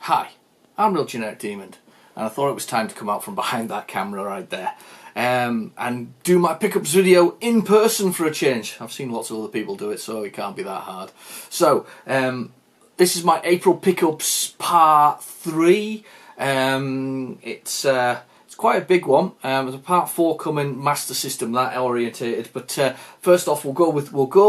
Hi, I'm Real Generic Demon, and I thought it was time to come out from behind that camera right there and do my pickups video in person for a change. I've seen lots of other people do it, so it can't be that hard. So, this is my April pickups part 3. It's quite a big one. There's a part 4 coming, Master System, that orientated. But first off, we'll go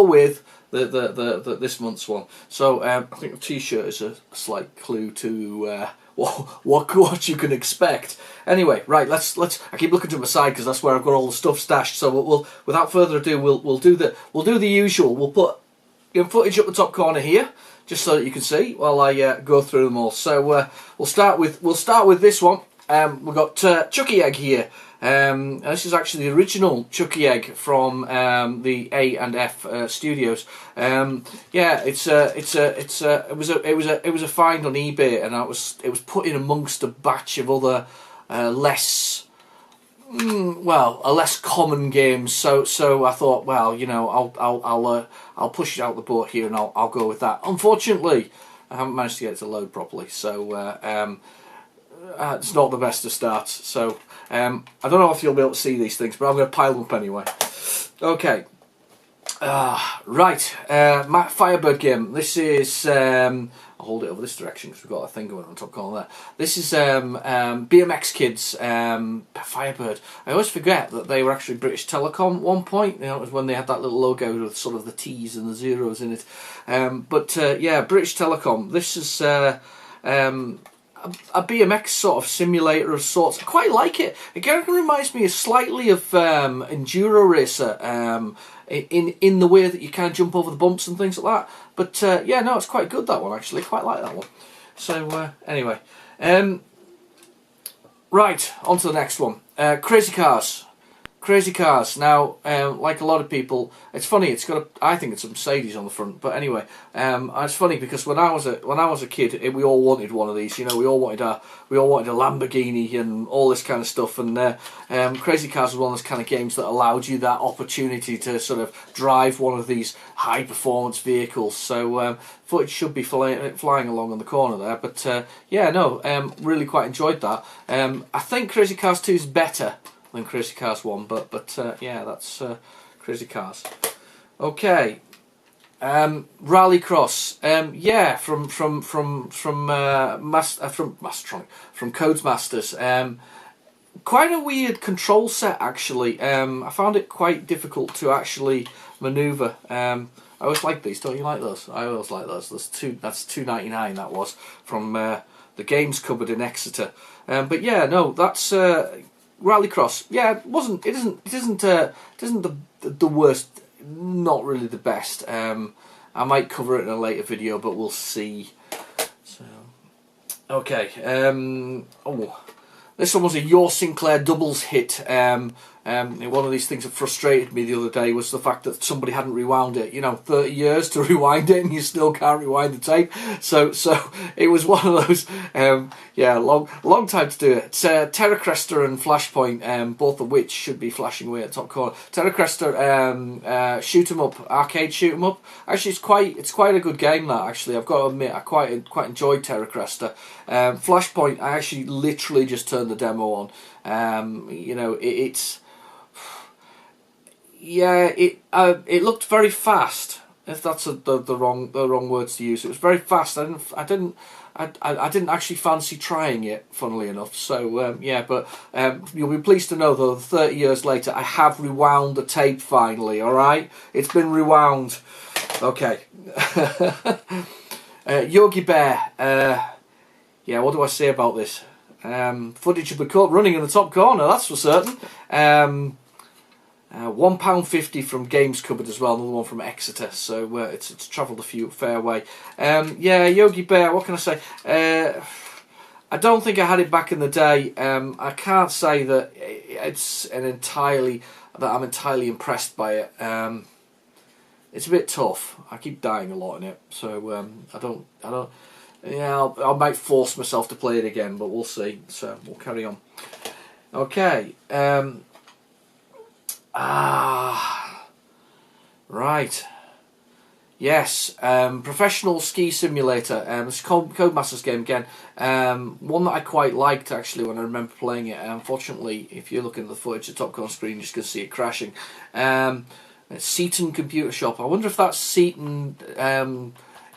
with this month's one. So I think the T-shirt is a slight clue to what you can expect. Anyway, right, let's. I keep looking to my side because that's where I've got all the stuff stashed. So we'll without further ado, we'll do the usual. We'll put footage up the top corner here, just so that you can see while I go through them all. So we'll start with this one. We've got Chuckie Egg here. This is actually the original Chuckie Egg from the A and F Studios. Yeah, it was a find on eBay, and it was put in amongst a batch of other less common games. So I thought, well, you know, I'll push it out the boat here, and I'll go with that. Unfortunately, I haven't managed to get it to load properly, so it's not the best of starts. So I don't know if you'll be able to see these things, but I'm going to pile them up anyway. Okay. Right. My Firebird game. This is I'll hold it over this direction because we've got a thing going on top corner there. This is BMX Kids Firebird. I always forget that they were actually British Telecom at one point. You know, it was when they had that little logo with sort of the T's and the zeros in it. But yeah, British Telecom. This is a BMX sort of simulator of sorts. I quite like it. Again, it reminds me slightly of Enduro Racer in the way that you can jump over the bumps and things like that. But yeah, no, it's quite good, that one, actually. Quite like that one. So anyway, right, on to the next one. Crazy Cars. Crazy Cars. Now, like a lot of people, it's funny. It's got I think it's a Mercedes on the front. But anyway, it's funny because when I was a kid, we all wanted one of these. You know, we all wanted a Lamborghini and all this kind of stuff. And Crazy Cars was one of those kind of games that allowed you that opportunity to sort of drive one of these high performance vehicles. So footage should be flying along on the corner there. But yeah, no, really quite enjoyed that. I think Crazy Cars 2 is better than Crazy Cars 1, but yeah, that's Crazy Cars. Okay, Rallycross. Yeah, from Mastertronic, from Codemasters. Quite a weird control set, actually. I found it quite difficult to actually manoeuvre. I always like these. Don't you like those? I always like those. That's $2.99. That was from the games cupboard in Exeter. But yeah, no, that's Rallycross. Yeah, it isn't the worst. Not really the best. I might cover it in a later video, but we'll see. So, okay. Oh, this one was a Your Sinclair doubles hit. One of these things that frustrated me the other day was the fact that somebody hadn't rewound it. You know, 30 years to rewind it, and you still can't rewind the tape. So it was one of those. Yeah, long time to do it. It's Terra Cresta and Flashpoint, both of which should be flashing away at the top corner. Terra Cresta, shoot 'em up, arcade shoot 'em up. Actually, it's quite a good game, that, actually. I've got to admit, I quite enjoyed Terra Cresta. Flashpoint, I actually literally just turned the demo on. You know, it's. Yeah, it looked very fast. If that's the wrong words to use, it was very fast. I didn't actually fancy trying it, funnily enough. So yeah, but you'll be pleased to know, though, 30 years later, I have rewound the tape finally. All right, it's been rewound. Okay, Yogi Bear. Yeah, what do I say about this? Footage of the court running in the top corner. That's for certain. £1.50 from Games Cupboard as well, another one from Exeter, so it's travelled a fair way. Yeah, Yogi Bear, what can I say? I don't think I had it back in the day. I can't say that I'm entirely impressed by it. It's a bit tough. I keep dying a lot in it, so I don't. Yeah, I might force myself to play it again, but we'll see. So we'll carry on. Okay. Right. Yes, Professional Ski Simulator. It's a Codemasters game again. One that I quite liked actually when I remember playing it. Unfortunately, if you're looking at the footage, the top corner screen, you're just going to see it crashing. It's Seaton Computer Shop. I wonder if that's Seaton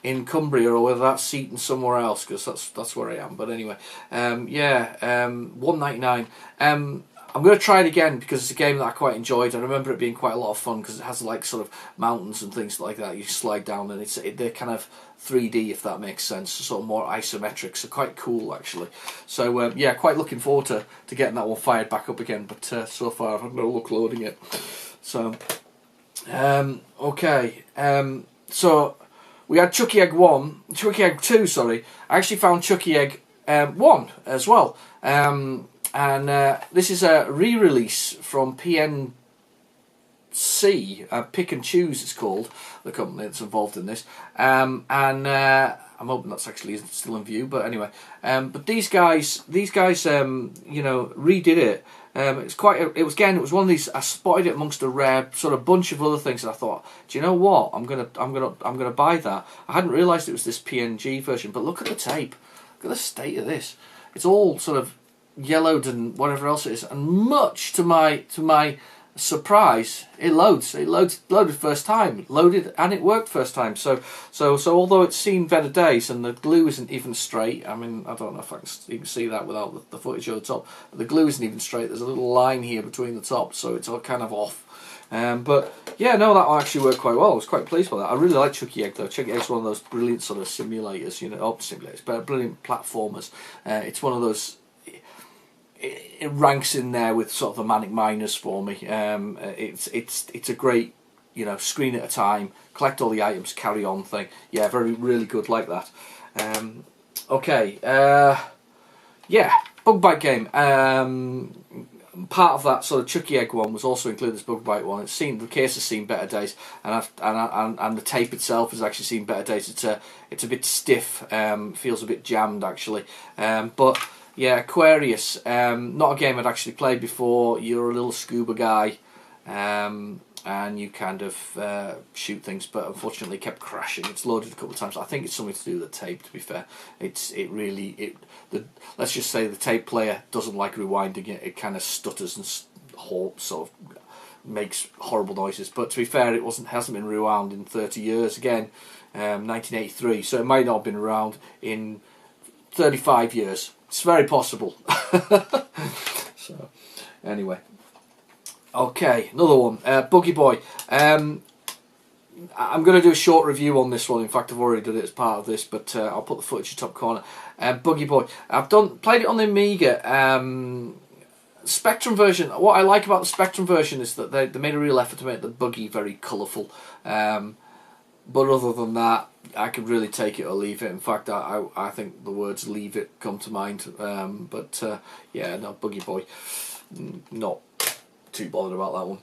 in Cumbria or whether that's Seaton somewhere else, because that's where I am. But anyway, £1.99. I'm going to try it again because it's a game that I quite enjoyed. I remember it being quite a lot of fun because it has like sort of mountains and things like that. You slide down and they're kind of 3D, if that makes sense, sort of more isometric. So quite cool actually. So yeah, quite looking forward to getting that one fired back up again. But so far I've had no luck loading it. So okay, so we had Chuckie Egg 2. Sorry, I actually found Chuckie Egg 1 as well. And this is a re-release from PNC, Pick and Choose it's called, the company that's involved in this. I'm hoping that's actually still in view, but anyway. But these guys, you know, redid it. It was one of these. I spotted it amongst a rare sort of bunch of other things, and I thought, do you know what? I'm gonna buy that. I hadn't realised it was this PNG version, but look at the tape. Look at the state of this. It's all sort of yellowed and whatever else it is, and much to my surprise, it loaded first time, loaded and it worked first time. So although it's seen better days and the glue isn't even straight, I mean, I don't know if I can even see that without the footage over the top, but the glue isn't even straight. There's a little line here between the top, so it's all kind of off. But yeah, no, that actually worked quite well. I was quite pleased with that. I really like Chuckie Egg though. Chuckie Egg's one of those brilliant sort of simulators, you know, simulators, but brilliant platformers. It's one of those. It ranks in there with sort of the Manic Miners for me. It's a great, you know, screen at a time, collect all the items, carry on thing. Yeah, really good like that. Okay, yeah, Bug Bite game. Part of that sort of Chuckie Egg one was also included this Bug Bite one. The case has seen better days, and the tape itself has actually seen better days. It's a bit stiff, feels a bit jammed actually, but. Yeah, Aquarius, not a game I'd actually played before. You're a little scuba guy, and you kind of shoot things, but unfortunately it kept crashing. It's loaded a couple of times. I think it's something to do with the tape, to be fair. Let's just say the tape player doesn't like rewinding it. It kind of stutters and sort of makes horrible noises. But to be fair, hasn't been rewound in 30 years. Again, 1983, so it might not have been around in 35 years. It's very possible. So, anyway. Okay, another one. Buggy Boy. I'm going to do a short review on this one. In fact, I've already done it as part of this, but I'll put the footage in the top corner. Buggy Boy. I've played it on the Amiga. Spectrum version. What I like about the Spectrum version is that they made a real effort to make the buggy very colourful. But other than that, I could really take it or leave it. In fact, I think the words "leave it" come to mind. Yeah, no, Buggy Boy, not too bothered about that one.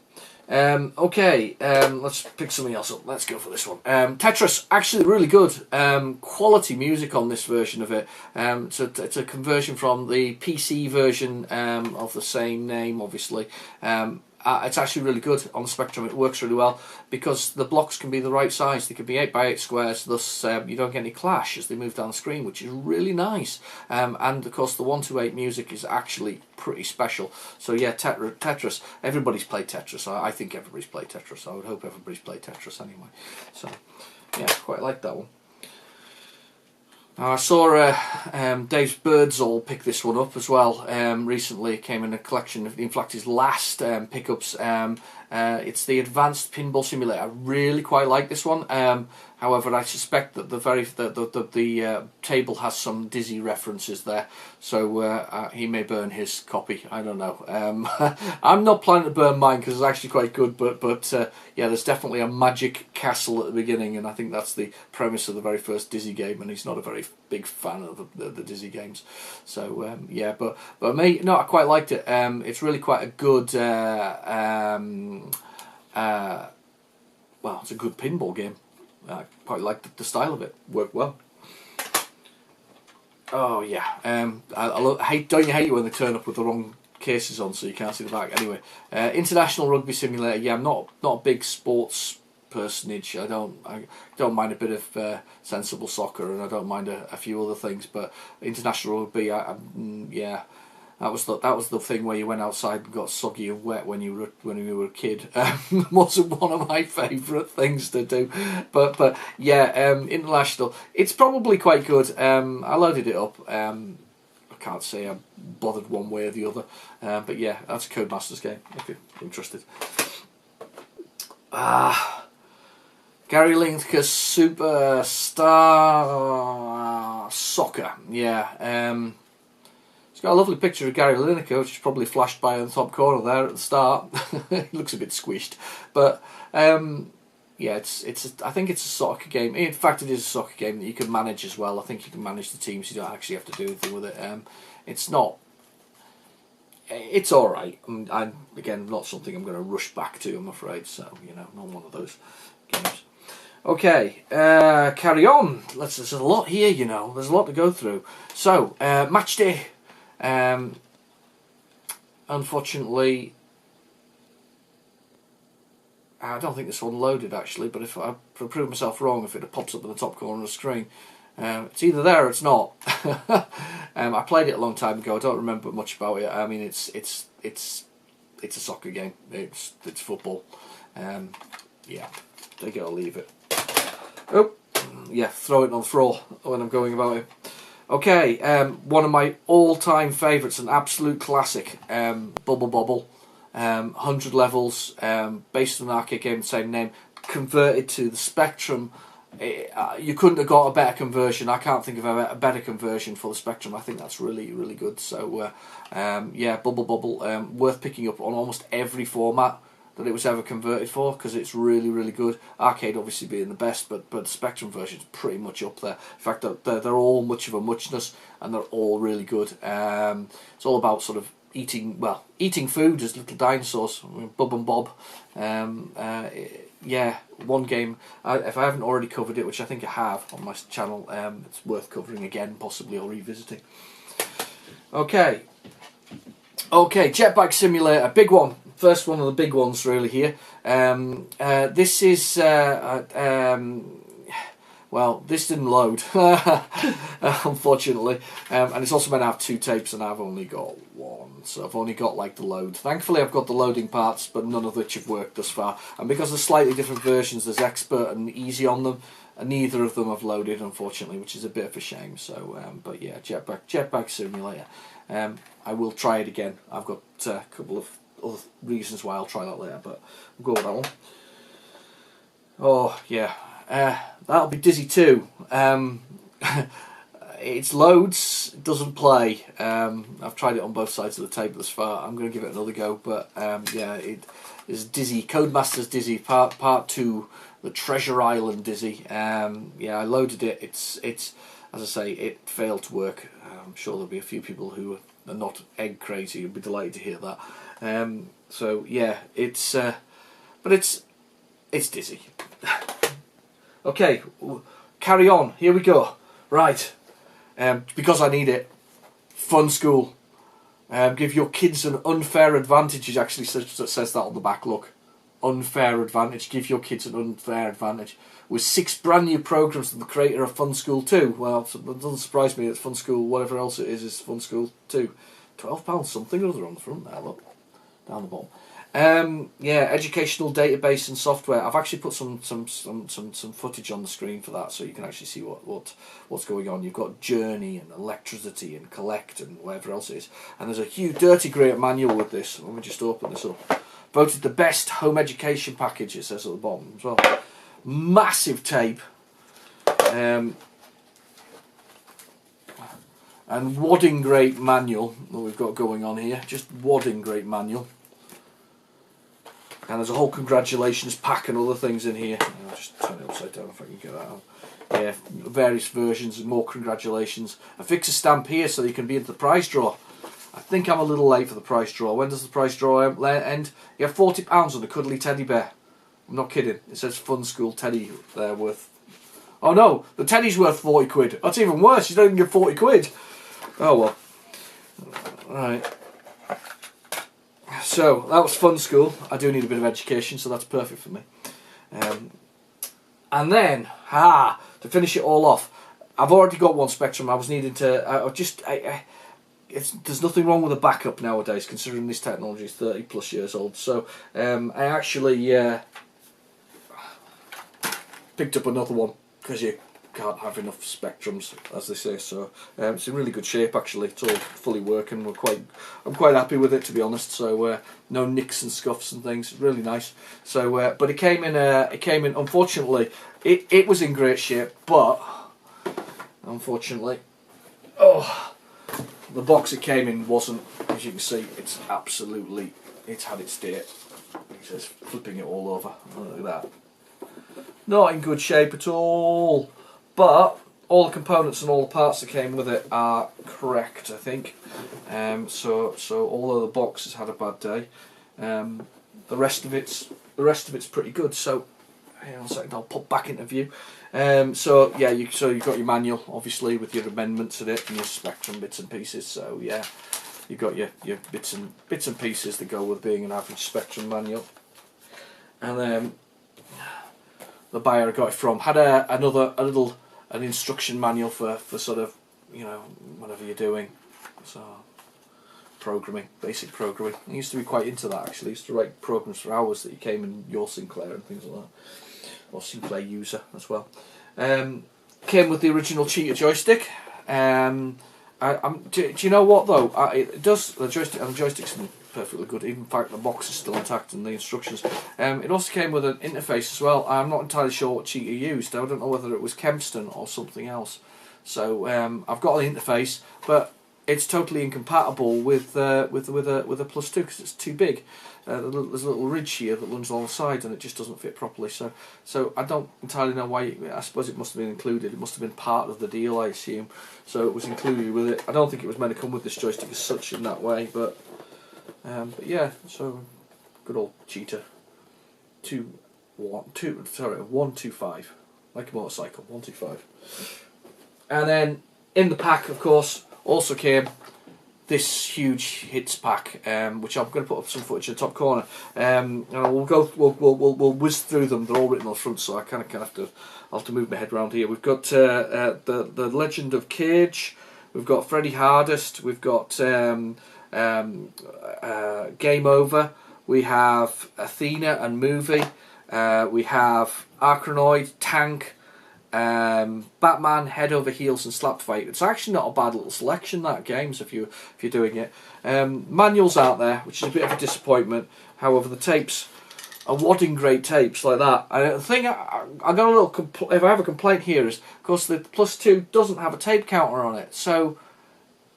Okay, let's pick something else up. Let's go for this one. Tetris, actually really good. Quality music on this version of it. It's a conversion from the PC version of the same name, obviously. It's actually really good on the Spectrum. It works really well because the blocks can be the right size. They can be 8x8 squares, thus you don't get any clash as they move down the screen, which is really nice. And of course the 128 music is actually pretty special. So yeah, Tetris. Everybody's played Tetris. I think everybody's played Tetris. I would hope everybody's played Tetris anyway. So yeah, quite like that one. I saw Dave's Birdsall pick this one up as well recently. It came in a collection of, in fact, his last pickups. It's the Advanced Pinball Simulator. I really quite like this one. However, I suspect that the table has some Dizzy references there, so he may burn his copy. I don't know. I'm not planning to burn mine because it's actually quite good. But yeah, there's definitely a magic castle at the beginning, and I think that's the premise of the very first Dizzy game. And he's not a very big fan of the Dizzy games. So yeah, but me, no, I quite liked it. It's really quite a good. Well, it's a good pinball game. I quite like the style of it. Worked well. Oh yeah. Don't you hate it when they turn up with the wrong cases on so you can't see the back? Anyway, International Rugby Simulator. Yeah, I'm not a big sports personage. I don't mind a bit of sensible soccer, and I don't mind a few other things. But international rugby, yeah, that was the thing where you went outside and got soggy and wet when you were a kid. Wasn't one of my favourite things to do, but yeah, international. It's probably quite good. I loaded it up. I can't say I'm bothered one way or the other, but yeah, that's a Codemasters game if you're interested. Gary Lineker's Superstar Soccer. Yeah, it's got a lovely picture of Gary Lineker, which is probably flashed by in the top corner there at the start. He looks a bit squished, but yeah, I think it's a soccer game. In fact, it is a soccer game that you can manage as well. I think you can manage the teams. You don't actually have to do anything with it. It's not. It's all right. I'm again not something I'm going to rush back to. I'm afraid. So not one of those games. Okay, carry on. There's a lot here. There's a lot to go through. So match day. Unfortunately, I don't think this one loaded actually, but if I prove myself wrong, if it pops up in the top corner of the screen, it's either there or it's not. I played it a long time ago. I don't remember much about it. I mean, it's a soccer game. It's football. Yeah, take it or leave it. Oh, yeah, throw it on the floor when I'm going about it. Okay, one of my all-time favourites, an absolute classic, Bubble Bobble. 100 levels, based on an arcade game of the same name, converted to the Spectrum. You couldn't have got a better conversion. I can't think of a better conversion for the Spectrum. I think that's really, really good. So, yeah, Bubble Bobble, worth picking up on almost every format that it was ever converted for, because it's really, really good. Arcade obviously being the best, but the Spectrum version is pretty much up there. In fact, they're all much of a muchness, and they're all really good. It's all about sort of eating food as little dinosaurs. Bub and Bob. Yeah, one game. If I haven't already covered it, which I think I have on my channel, it's worth covering again, possibly, or revisiting. Okay, Jetpack Simulator, big one. First one of the big ones, really, here. This is... well, this didn't load, unfortunately, and it's also meant to have 2 tapes, and I've only got 1, so I've only got like the load. Thankfully, I've got the loading parts, but none of which have worked thus far. And because there's slightly different versions, there's Expert and Easy on them, and neither of them have loaded, unfortunately, which is a bit of a shame. So, but yeah, Jetpack Simulator. I will try it again. I've got a couple of other reasons why I'll try that later, but we'll go with that one. Oh yeah. That'll be Dizzy 2. It's loads, it doesn't play. I've tried it on both sides of the tape thus far. I'm going to give it another go, but yeah, it is Dizzy, Codemasters Dizzy Part 2, the Treasure Island Dizzy. Yeah, I loaded it. It's as I say, it failed to work. I'm sure there'll be a few people who are not egg crazy who'll be delighted to hear that. So yeah, but it's Dizzy. Okay, carry on. Here we go. Right, because I need it. Fun School. Give your kids an unfair advantage. It actually says that on the back. Look, unfair advantage. Give your kids an unfair advantage. With 6 brand new programs from the creator of Fun School 2. Well, it doesn't surprise me that Fun School, whatever else it is Fun School 2. £12 something or other on the front there. Look, down the bottom. Yeah, educational database and software. I've actually put some footage on the screen for that, so you can actually see what's going on. You've got Journey and Electricity and Collect and whatever else it is. And there's a huge dirty great manual with this. Let me just open this up. Voted the best home education package, it says at the bottom as well. Massive tape. And wadding great manual that we've got going on here. Just wadding great manual. And there's a whole congratulations pack and other things in here. I'll just turn it upside down if I can get that out. Yeah, various versions and more congratulations. A fixer stamp here so you can be into the prize draw. I think I'm a little late for the prize draw. When does the prize draw end? You have £40 on a cuddly teddy bear. I'm not kidding. It says Fun School teddy there worth... Oh no, the teddy's worth 40 quid. That's even worse. You don't even get 40 quid. Oh well. Right. So, that was Fun School. I do need a bit of education, so that's perfect for me. And then, to finish it all off, I've already got one Spectrum. I was needing to. There's nothing wrong with a backup nowadays, considering this technology is 30 plus years old. So I actually picked up another one, because you can't have enough Spectrums, as they say. So it's in really good shape actually. It's all fully working. I'm quite happy with it, to be honest. So no nicks and scuffs and things. Really nice. So but it came in. Unfortunately, it was in great shape, but unfortunately, the box it came in wasn't. As you can see, it's had its day. It's just flipping it all over. Look at that. Not in good shape at all. But all the components and all the parts that came with it are correct, I think. So although the box has had a bad day, the rest of it's pretty good. So hang on a second, I'll pop back into view. So yeah, you've got your manual, obviously, with your amendments in it and your Spectrum bits and pieces. So yeah, you've got your bits and pieces that go with being an average Spectrum manual. And then the buyer I got it from had an instruction manual for sort of, whatever you're doing. So programming, basic programming. I used to be quite into that actually. I used to write programs for hours that you came in your Sinclair and things like that, or Sinclair user as well. Came with the original cheater joystick. Do you know what though? It does, the joystick's perfectly good. In fact, the box is still intact and the instructions. It also came with an interface as well. I'm not entirely sure what cheater used. I don't know whether it was Kempston or something else. So I've got the interface, but it's totally incompatible with a Plus 2 because it's too big. There's a little ridge here that runs along the side and it just doesn't fit properly. So I don't entirely know why. I suppose it must have been included. It must have been part of the deal, I assume. So it was included with it. I don't think it was meant to come with this joystick as such in that way, but yeah. So good old cheater. 125, like a motorcycle. 125. And then in the pack, of course, also came this huge hits pack, which I'm going to put up some footage in the top corner, and we'll whiz through them. They're all written on the front, so I kind of have to move my head around here. We've got the Legend of Cage, we've got Freddy Hardest, we've got Game Over, we have Athena and Movie, we have Arkanoid, Tank, Batman, Head Over Heels and Slap Fight. It's actually not a bad little selection, that games, if you're doing it. Manuals out there, which is a bit of a disappointment. However, the tapes are wadding great tapes like that. And the thing I got a little if I have a complaint here is, of course, the Plus 2 doesn't have a tape counter on it. So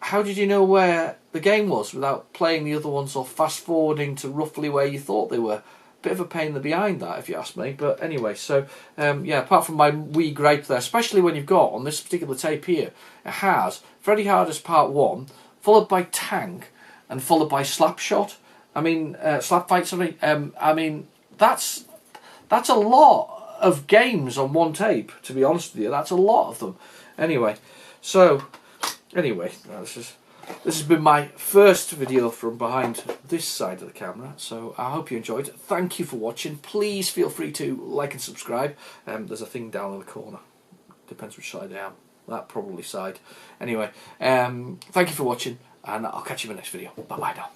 how did you know where the game was without playing the other ones or fast forwarding to roughly where you thought they were? Bit of a pain in the behind that, if you ask me. But anyway, so yeah, apart from my wee gripe there, especially when you've got on this particular tape here, it has Freddy Hardest Part 1, followed by Tank, and followed by Slapshot. I mean, Slap Fight, sorry. I mean, that's a lot of games on one tape, to be honest with you. That's a lot of them. Anyway, this has been my first video from behind this side of the camera, so I hope you enjoyed. Thank you for watching. Please feel free to like and subscribe. There's a thing down in the corner. Depends which side I am. That probably side. Anyway, thank you for watching, and I'll catch you in the next video. Bye-bye now.